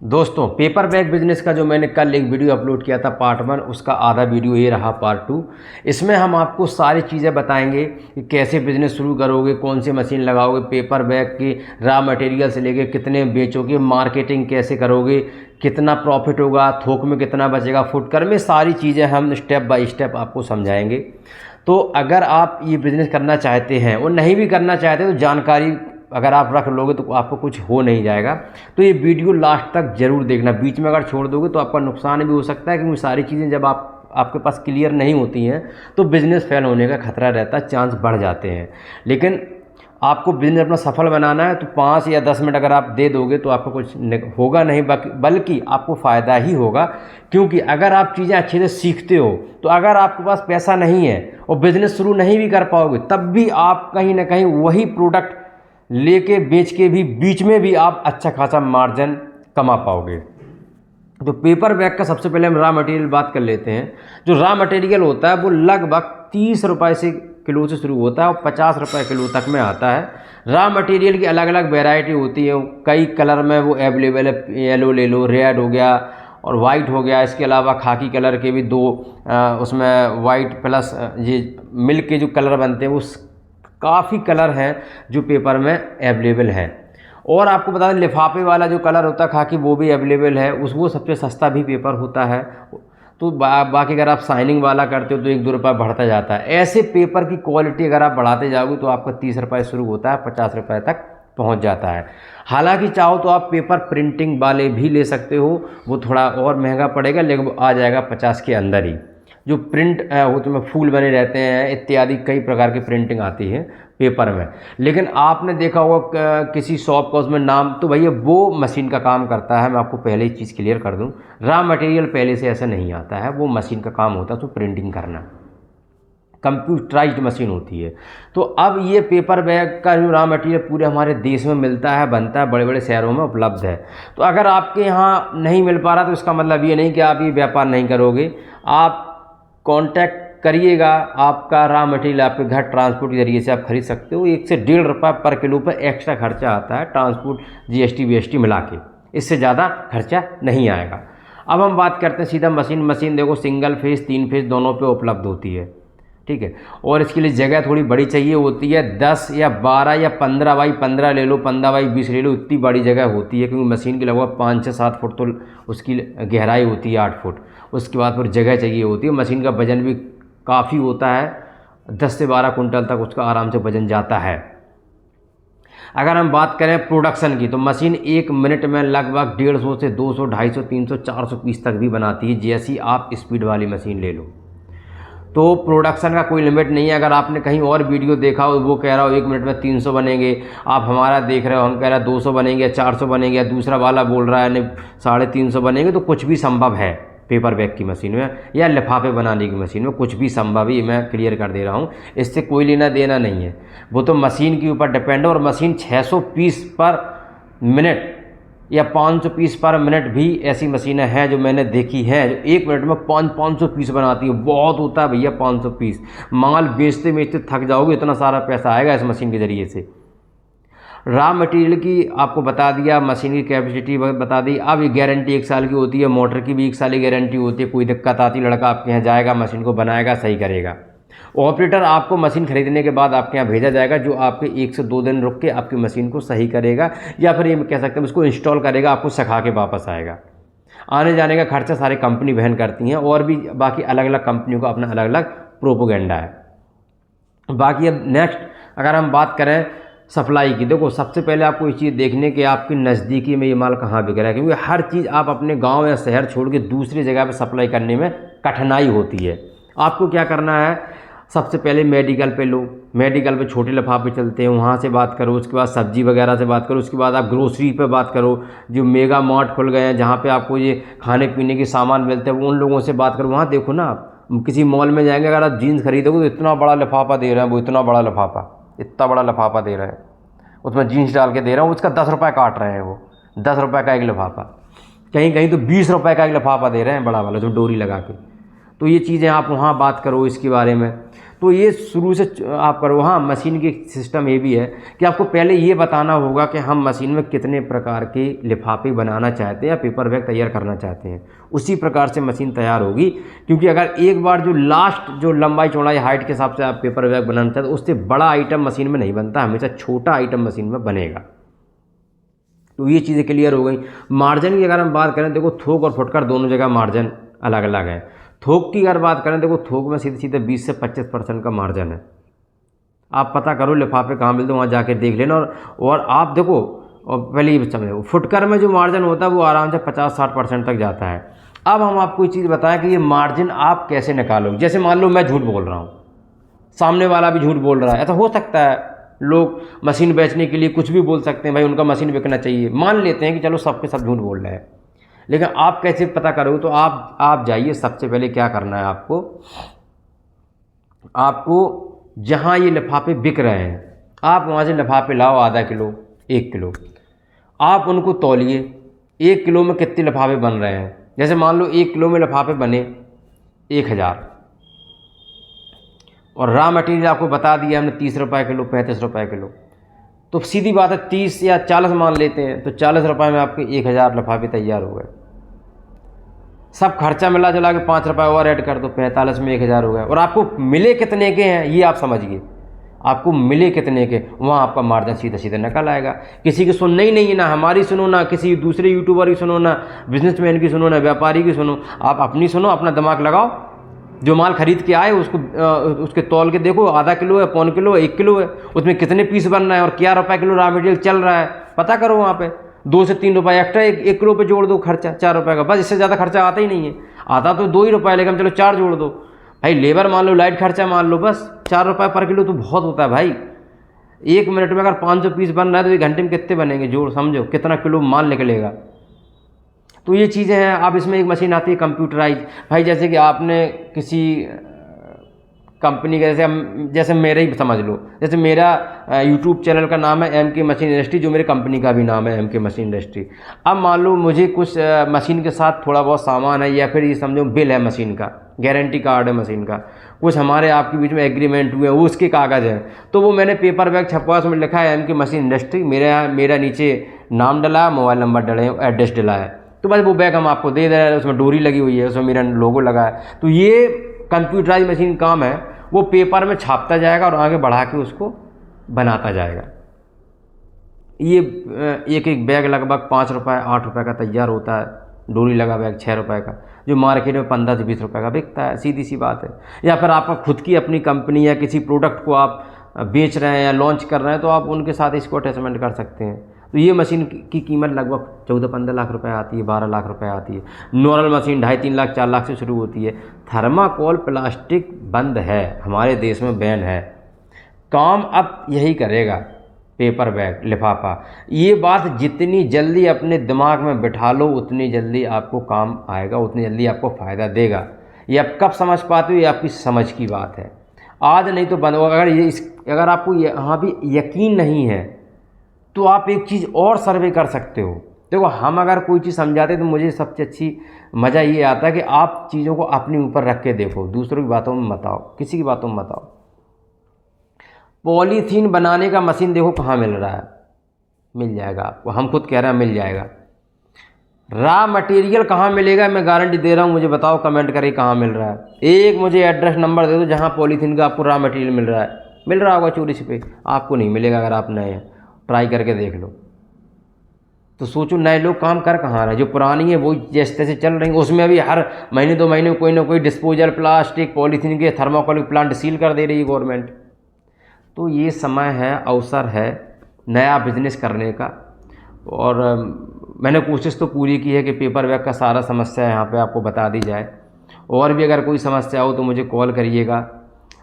दोस्तों, paper bag business का जो मैंने कल एक वीडियो अपलोड किया था पार्ट 1, उसका आधा वीडियो ये रहा पार्ट 2। इसमें हम आपको सारी चीज़ें बताएंगे कि कैसे बिजनेस शुरू करोगे, कौन सी मशीन लगाओगे, पेपर बैग की रॉ मटेरियल से लेके कितने बेचोगे, मार्केटिंग कैसे करोगे, कितना प्रॉफिट होगा, थोक में कितना बचेगा, फुटकर में सारी चीज़ें हम स्टेप बाय स्टेप आपको समझाएंगे। तो अगर आप ये बिज़नेस करना चाहते हैं और नहीं भी करना चाहते तो जानकारी अगर आप रख लोगे तो आपको कुछ हो नहीं जाएगा। तो ये वीडियो लास्ट तक ज़रूर देखना, बीच में अगर छोड़ दोगे तो आपका नुकसान भी हो सकता है, क्योंकि सारी चीज़ें जब आपके पास क्लियर नहीं होती हैं तो बिज़नेस फेल होने का खतरा रहता है, चांस बढ़ जाते हैं। लेकिन आपको बिज़नेस अपना सफल बनाना है तो 5 या 10 मिनट अगर आप दे दोगे तो आपको कुछ होगा नहीं, बल्कि आपको फ़ायदा ही होगा। क्योंकि अगर आप चीज़ें अच्छे से सीखते हो तो अगर आपके पास पैसा नहीं है और बिज़नेस शुरू नहीं भी कर पाओगे, तब भी आप कहीं ना कहीं वही प्रोडक्ट लेके बेच के भी बीच में भी आप अच्छा खासा मार्जिन कमा पाओगे। तो पेपर बैग का सबसे पहले हम रॉ मटेरियल बात कर लेते हैं। जो रॉ मटेरियल होता है वो लगभग 30 रुपये से किलो से शुरू होता है और 50 रुपये किलो तक में आता है। रॉ मटेरियल की अलग अलग वैरायटी होती है, कई कलर में वो अवेलेबल है। येलो ले लो, रेड हो गया और वाइट हो गया। इसके अलावा खाकी कलर के भी दो उसमें वाइट प्लस ये मिल्क के जो कलर बनते हैं वो काफ़ी कलर हैं जो पेपर में अवेलेबल है। और आपको बता दें लिफाफे वाला जो कलर होता है खाकी, वो भी अवेलेबल है, वो सबसे सस्ता भी पेपर होता है। तो बाकी अगर आप शाइनिंग वाला करते हो तो 1-2 रुपये बढ़ता जाता है। ऐसे पेपर की क्वालिटी अगर आप बढ़ाते जाओगे तो आपका 30 रुपये शुरू होता है, 50 रुपये तक पहुंच जाता है। हालांकि चाहो तो आप पेपर प्रिंटिंग वाले भी ले सकते हो, वो थोड़ा और महंगा पड़ेगा, लेकिन वो आ जाएगा 50 के अंदर ही। जो प्रिंट वो तो में फूल बने रहते हैं इत्यादि कई प्रकार की प्रिंटिंग आती है पेपर में। लेकिन आपने देखा होगा किसी शॉप का उसमें नाम, तो भैया वो मशीन का काम करता है। मैं आपको पहले ही चीज़ क्लियर कर दूं, रॉ मटेरियल पहले से ऐसा नहीं आता है, वो मशीन का काम होता है, तो प्रिंटिंग करना कंप्यूटराइज्ड मशीन होती है। तो अब ये पेपर बैग का जो रॉ मटेरियल पूरे हमारे देश में मिलता है, बनता है, बड़े बड़े शहरों में उपलब्ध है। तो अगर आपके यहाँ नहीं मिल पा रहा तो इसका मतलब ये नहीं कि आप ये व्यापार नहीं करोगे। आप कांटेक्ट करिएगा, आपका रॉ मटेरियल आपके घर ट्रांसपोर्ट के जरिए से आप खरीद सकते हो। 1 से 1.5 रुपये पर किलो पर एक्स्ट्रा खर्चा आता है, ट्रांसपोर्ट GST BST मिला के, इससे ज़्यादा खर्चा नहीं आएगा। अब हम बात करते हैं सीधा मशीन देखो सिंगल फेज 3 फेज दोनों पे उपलब्ध होती है, ठीक है। और इसके लिए जगह थोड़ी बड़ी चाहिए होती है, 10 या 12 या 15 बाई 15 ले लो, 15 बाई 20 ले लो, इतनी बड़ी जगह होती है। क्योंकि मशीन की लगभग 5 से 7 फुट तो उसकी गहराई होती है, 8 फुट। उसके बाद फिर जगह चाहिए होती है। मशीन का वजन भी काफ़ी होता है, 10 से 12 कुंटल तक उसका आराम से वजन जाता है। अगर हम बात करें प्रोडक्शन की तो मशीन 1 मिनट में लगभग 150 से 200, 250, 300, 400 पीस तक भी बनाती है, जैसी आप स्पीड वाली मशीन ले लो। तो प्रोडक्शन का कोई लिमिट नहीं है। अगर आपने कहीं और वीडियो देखा हो, वो कह रहा हो 1 मिनट में 300 बनेंगे, आप हमारा देख रहे हो हम कह रहे हैं 200 बनेंगे, 400 बनेंगे, या दूसरा वाला बोल रहा है नहीं 350 बनेंगे, तो कुछ भी संभव है पेपर बैग की मशीन में या लिफाफे बनाने की मशीन में, कुछ भी संभव ही। मैं क्लियर कर दे रहा हूँ, इससे कोई लेना देना नहीं है, वो तो मशीन के ऊपर डिपेंड है। और मशीन 600 पीस पर मिनट या 500 पीस पर मिनट भी ऐसी मशीनें हैं जो मैंने देखी हैं, जो 1 मिनट में 500 पीस बनाती है। बहुत होता है भैया 500 पीस, माल बेचते बेचते थक जाओगे, इतना सारा पैसा आएगा इस मशीन के ज़रिए से। रॉ मटेरियल की आपको बता दिया, मशीन की कैपेसिटी बता दी। अब ये गारंटी 1 साल की होती है, मोटर की भी 1 साल की गारंटी होती है। कोई दिक्कत आती, लड़का आपके यहाँ जाएगा, मशीन को बनाएगा, सही करेगा। ऑपरेटर आपको मशीन खरीदने के बाद आपके यहाँ भेजा जाएगा, जो आपके 1 से 2 दिन रुक के आपकी मशीन को सही करेगा, या फिर ये कह सकते हैं उसको इंस्टॉल करेगा, आपको सिखा के वापस आएगा। आने जाने का खर्चा सारी कंपनी वहन करती हैं, और भी बाकी अलग अलग कंपनियों का अपना अलग अलग प्रोपोगेंडा है। बाकी अब नेक्स्ट अगर हम बात करें सप्लाई की, देखो सबसे पहले आपको ये चीज़ देखने कि आपकी नज़दीकी में ये माल कहाँ बिक रहा है। क्योंकि हर चीज़ आप अपने गांव या शहर छोड़ के दूसरी जगह पे सप्लाई करने में कठिनाई होती है। आपको क्या करना है, सबसे पहले मेडिकल पे लो, मेडिकल पे छोटे लिफाफे चलते हैं, वहाँ से बात करो। उसके बाद सब्जी वगैरह से बात करो। उसके बाद आप ग्रोसरी पे बात करो, जो मेगा मार्ट खुल गए हैं जहाँ पे आपको ये खाने पीने के सामान मिलते हैं, उन लोगों से बात करो। वहाँ देखो ना, आप किसी मॉल में जाएंगे, अगर आप जीन्स खरीदोगे तो इतना बड़ा लिफाफा दे रहे हैं, वो इतना बड़ा लिफाफा दे रहे हैं, उसमें जीन्स डाल के दे रहा हूँ, उसका 10 रुपये काट रहे हैं, वो 10 रुपये का एक लिफाफा। कहीं कहीं तो 20 रुपये का एक लिफाफा दे रहे हैं, बड़ा वाला जो डोरी लगा के। तो ये चीज़ें आप वहाँ बात करो इसके बारे में। तो ये शुरू से आप करो। हाँ, मशीन की सिस्टम ये भी है कि आपको पहले ये बताना होगा कि हम मशीन में कितने प्रकार के लिफाफे बनाना चाहते हैं या पेपर बैग तैयार करना चाहते हैं, उसी प्रकार से मशीन तैयार होगी। क्योंकि अगर एक बार जो लास्ट जो लंबाई चौड़ाई हाइट के हिसाब से आप पेपर बैग बनाना चाहते हैं, तो उससे बड़ा आइटम मशीन में नहीं बनता, हमेशा छोटा आइटम मशीन में बनेगा। तो ये चीज़ें क्लियर हो गई। मार्जिन की अगर हम बात करें, देखो थोक और फुटकर दोनों जगह मार्जिन अलग अलग है। थोक की अगर बात करें, देखो थोक में सीधे सीधे 20 से 25% का मार्जिन है। आप पता करो लिफाफे कहाँ मिलते, वहाँ जाके देख लेना। और आप देखो, और पहले ये समझो, फुटकर में जो मार्जिन होता है वो आराम से 50-60% तक जाता है। अब हम आपको ये चीज़ बताएं कि ये मार्जिन आप कैसे निकालोगे। जैसे मान लो मैं झूठ बोल रहा हूँ, सामने वाला भी झूठ बोल रहा है, ऐसा हो सकता है। लोग मशीन बेचने के लिए कुछ भी बोल सकते हैं, भाई उनका मशीन बिकना चाहिए, मान लेते हैं कि चलो सबके सब झूठ बोल रहे हैं। लेकिन आप कैसे पता करोगे? तो आप जाइए, सबसे पहले क्या करना है आपको जहाँ ये लिफाफे बिक रहे हैं, आप वहाँ से लिफाफे लाओ, आधा किलो 1 किलो, आप उनको तौलिए 1 किलो में कितने लिफाफे बन रहे हैं। जैसे मान लो 1 किलो में लिफाफे बने 1000, और रॉ मटेरियल आपको बता दिया हमने 30 रुपये किलो, 35 रुपये किलो, तो सीधी बात है 30 या 40 मान लेते हैं, तो 40 रुपये में आपके 1000 लिफाफे तैयार हो गए। सब खर्चा मिला जुला के 5 रुपये और ऐड कर दो, 45 में 1000 हो गए। और आपको मिले कितने के हैं ये आप समझिए, आपको मिले कितने के, वहाँ आपका मार्जिन सीधे सीधे निकल आएगा। किसी की सुनना ही नहीं है, ना हमारी सुनो, ना किसी दूसरे यूट्यूबर की सुनो, ना बिजनेसमैन की सुनो, ना व्यापारी की सुनो, आप अपनी सुनो, अपना दिमाग लगाओ। जो माल खरीद के आए उसके तौल के देखो, आधा किलो है, पौन किलो है, 1 किलो है, उसमें कितने पीस बन रहे हैं और क्या रुपये किलो रॉ मटेरियल चल रहा है, पता करो। वहाँ पे 2 से 3 रुपये एक्स्ट्रा 1 किलो पे जोड़ दो खर्चा, 4 रुपये का, बस। इससे ज़्यादा खर्चा आता ही नहीं है। आता तो 2 ही रुपये, लेकिन चलो 4 जोड़ दो भाई। लेबर मान लो, लाइट खर्चा मान लो, बस 4 रुपये पर किलो तो बहुत होता है भाई। 1 मिनट में अगर 500 पीस बन रहा है तो 1 घंटे में कितने बनेंगे, जोड़ समझो कितना किलो माल निकलेगा। तो ये चीज़ें हैं। अब इसमें एक मशीन आती है कंप्यूटराइज, भाई जैसे कि आपने किसी कंपनी का, जैसे मेरे ही समझ लो, जैसे मेरा यूट्यूब चैनल का नाम है एम के मशीन इंडस्ट्री, जो मेरे कंपनी का भी नाम है एम के मशीन इंडस्ट्री। अब मान लो मुझे कुछ मशीन के साथ थोड़ा बहुत सामान है, या फिर ये समझो बिल है मशीन का, गारंटी कार्ड है मशीन का, कुछ हमारे आपके बीच में एग्रीमेंट हुए हैं, वो उसके कागज़ हैं, तो वो मैंने पेपर बैग छपवा, उसमें लिखा है एम के मशीन इंडस्ट्री, मेरा नीचे नाम डला है, मोबाइल नंबर डले हैं, एड्रेस डला है, तो बस वो बैग हम आपको दे रहे हैं। उसमें डोरी लगी हुई है, उसमें मेरा लोगो लगा है। तो ये कंप्यूटराइज मशीन काम है, वो पेपर में छापता जाएगा और आगे बढ़ा के उसको बनाता जाएगा। ये एक एक बैग लगभग 5 रुपये 8 रुपये का तैयार होता है। डोरी लगा बैग 6 रुपये का, जो मार्केट में 15 से 20 रुपये का बिकता है, सीधी सी बात है। या फिर आपका खुद की अपनी कंपनी या किसी प्रोडक्ट को आप बेच रहे हैं या लॉन्च कर रहे हैं, तो आप उनके साथ इसको अटैचमेंट कर सकते हैं। तो ये मशीन की कीमत लगभग 14-15 लाख रुपए आती है, 12 लाख रुपए आती है। नॉर्मल मशीन 2.5-3 लाख 4 लाख से शुरू होती है। थर्माकोल प्लास्टिक बंद है, हमारे देश में बैन है। काम अब यही करेगा, पेपर बैग, लिफाफा। ये बात जितनी जल्दी अपने दिमाग में बिठा लो, उतनी जल्दी आपको काम आएगा, उतनी जल्दी आपको फ़ायदा देगा। ये आप कब समझ पाते हो, ये आपकी समझ की बात है। आज नहीं तो बंद होगा। अगर आपको यहाँ भी यकीन नहीं है, तो आप एक चीज़ और सर्वे कर सकते हो। देखो, हम अगर कोई चीज़ समझाते तो मुझे सबसे अच्छी मज़ा ये आता है कि आप चीज़ों को अपने ऊपर रख के देखो, दूसरों की बातों में मत आओ, किसी की बातों में मत आओ। पॉलीथीन बनाने का मशीन देखो कहाँ मिल रहा है, मिल जाएगा आपको, हम खुद कह रहे हैं मिल जाएगा। रॉ मटेरियल कहाँ मिलेगा, मैं गारंटी दे रहा हूँ, मुझे बताओ, कमेंट करिए कहाँ मिल रहा है। एक मुझे एड्रेस नंबर दे दो जहाँ पॉलीथीन का आपको रॉ मटेरियल मिल रहा है। मिल रहा होगा चोरी छिपे, आपको नहीं मिलेगा अगर आप नए हैं, ट्राई करके देख लो। तो सोचो, नए लोग काम कर कहाँ रहे हैं, जो पुरानी है वो जैसे तैसे चल रही है, उसमें अभी हर महीने 2 महीने कोई ना कोई डिस्पोजल प्लास्टिक पॉलीथीन के थर्माकोल प्लांट सील कर दे रही है गवर्नमेंट। तो ये समय है, अवसर है नया बिजनेस करने का। और मैंने कोशिश तो पूरी की है कि पेपर बैग का सारा समस्या यहाँ पे आपको बता दी जाए। और भी अगर कोई समस्या हो तो मुझे कॉल करिएगा।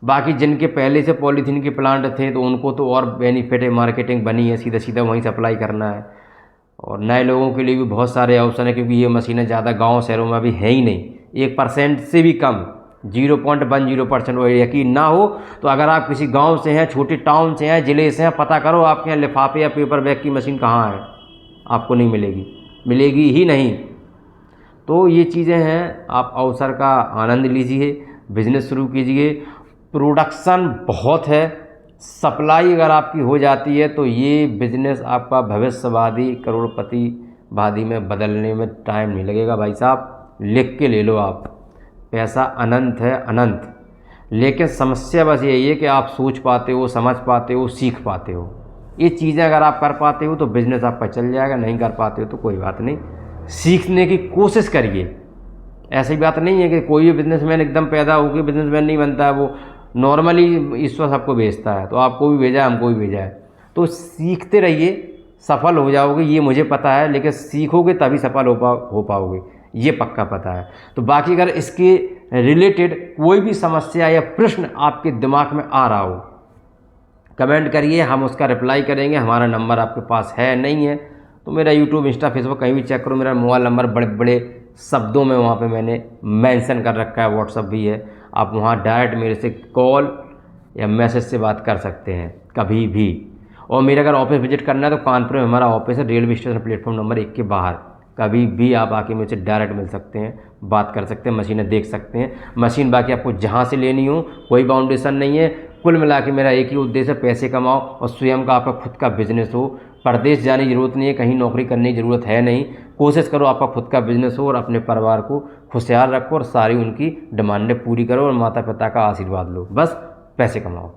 बाकी जिनके पहले से पॉलीथीन के प्लांट थे तो उनको तो और बेनिफिट है, मार्केटिंग बनी है, सीधा सीधा वहीं सप्लाई करना है। और नए लोगों के लिए भी बहुत सारे अवसर हैं, क्योंकि ये मशीनें ज़्यादा गांव शहरों में अभी है ही नहीं, 1% से भी कम, 0.10% और यकीन ना हो तो अगर आप किसी गांव से हैं, छोटे टाउन से हैं, ज़िले से हैं, पता करो आपके यहाँ लिफाफे या पेपर बैग की मशीन कहाँ है, आपको नहीं मिलेगी, मिलेगी ही नहीं। तो ये चीज़ें हैं, आप अवसर का आनंद लीजिए, बिजनेस शुरू कीजिए। प्रोडक्शन बहुत है, सप्लाई अगर आपकी हो जाती है तो ये बिज़नेस आपका भविष्यवादी करोड़पति वादी में बदलने में टाइम नहीं लगेगा भाई साहब, लिख के ले लो आप। पैसा अनंत है, अनंत। लेकिन समस्या बस यही है कि आप सोच पाते हो, समझ पाते हो, सीख पाते हो। ये चीज़ें अगर आप कर पाते हो तो बिज़नेस आपका चल जाएगा, नहीं कर पाते हो तो कोई बात नहीं, सीखने की कोशिश करिए। ऐसी बात नहीं है कि कोई भी बिजनेसमैन एकदम पैदा होकर बिजनेसमैन नहीं बनता है, वो नॉर्मली ईश्वर सबको भेजता है, तो आपको भी भेजा है, हमको भी भेजा है। तो सीखते रहिए, सफल हो जाओगे ये मुझे पता है, लेकिन सीखोगे तभी सफल हो पाओगे, ये पक्का पता है। तो बाकी अगर इसके रिलेटेड कोई भी समस्या या प्रश्न आपके दिमाग में आ रहा हो, कमेंट करिए, हम उसका रिप्लाई करेंगे। हमारा नंबर आपके पास है नहीं है तो मेरा यूट्यूब, इंस्टा, फेसबुक कहीं भी चेक करो, मेरा मोबाइल नंबर बड़े बड़े शब्दों में वहाँ पे मैंने मेंशन कर रखा है, व्हाट्सअप भी है, आप वहाँ डायरेक्ट मेरे से कॉल या मैसेज से बात कर सकते हैं कभी भी। और मेरा अगर ऑफिस विजिट करना है तो कानपुर में हमारा ऑफिस है, रेलवे स्टेशन प्लेटफॉर्म नंबर 1 के बाहर। कभी भी आप आके मेरे से डायरेक्ट मिल सकते हैं, बात कर सकते हैं, मशीनें देख सकते हैं। मशीन बाकी आपको जहाँ से लेनी हो, कोई बाउंडेशन नहीं है। कुल मिला के मेरा एक ही उद्देश्य है, पैसे कमाओ और स्वयं का आपका खुद का बिजनेस हो। परदेश जाने की ज़रूरत नहीं है, कहीं नौकरी करने की ज़रूरत है नहीं। कोशिश करो आपका खुद का बिजनेस हो और अपने परिवार को खुशहाल रखो और सारी उनकी डिमांडें पूरी करो और माता पिता का आशीर्वाद लो, बस पैसे कमाओ।